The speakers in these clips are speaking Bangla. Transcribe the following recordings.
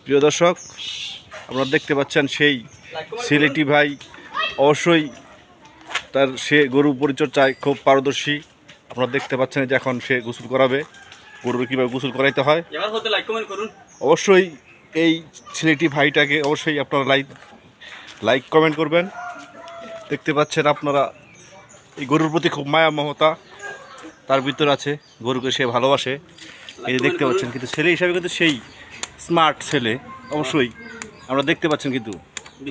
প্রিয় দর্শক, আপনারা দেখতে পাচ্ছেন সেই সিলেটি ভাই অবশ্যই সে গরু পরিচর্যায় খুব পারদর্শী। আপনারা দেখতে পাচ্ছেন যে এখন সে গোসল করাবে, গরুর কীভাবে গোসল করাইতে হয়। অবশ্যই এই সিলেটি ভাইটাকে অবশ্যই আপনারা লাইক কমেন্ট করবেন। দেখতে পাচ্ছেন আপনারা এই গরুর প্রতি খুব মায়া মমতা তার ভিতর আছে, গরুকে সে ভালোবাসে। এই যে দেখতে পাচ্ছেন, কিন্তু ছেলে হিসাবে কিন্তু সেই স্মার্ট ছেলে। অবশ্যই আমরা দেখতে পাচ্ছেন কিন্তু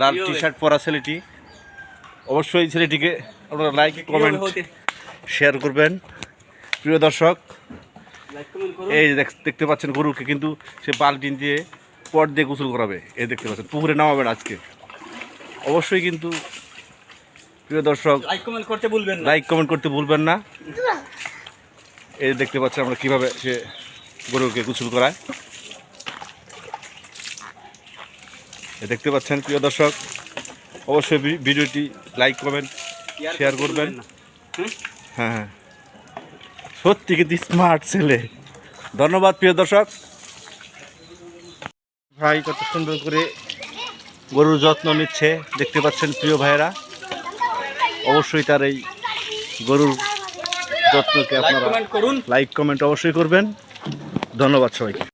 লাল টি শার্ট পরা ছেলেটি। অবশ্যই ছেলেটিকে আপনারা লাইক কমেন্ট শেয়ার করবেন। প্রিয় দর্শক, এই দেখতে পাচ্ছেন গরুকে কিন্তু সে বালতিন দিয়ে পট দিয়ে গোসল করাবে। এই দেখতে পাচ্ছেন পুকুরে নামাবেন আজকে। অবশ্যই কিন্তু প্রিয় দর্শক লাইক কমেন্ট করতে ভুলবেন না। এই দেখতে পাচ্ছেন আমরা কীভাবে সে গরুকে গোসল করায়। দেখতে পাচ্ছেন প্রিয় দর্শক, অবশ্যই ভিডিওটি লাইক কমেন্ট শেয়ার করবেন। হ্যাঁ, সত্যি কিন্তু স্মার্ট ছেলে। ধন্যবাদ প্রিয় দর্শক। ভাই কত সুন্দর করে গরুর যত্ন নিচ্ছে, দেখতে পাচ্ছেন প্রিয় ভাইয়েরা। অবশ্যই তার এই গরুর যত্নকে আপনারা লাইক কমেন্ট অবশ্যই করবেন। ধন্যবাদ সবাইকে।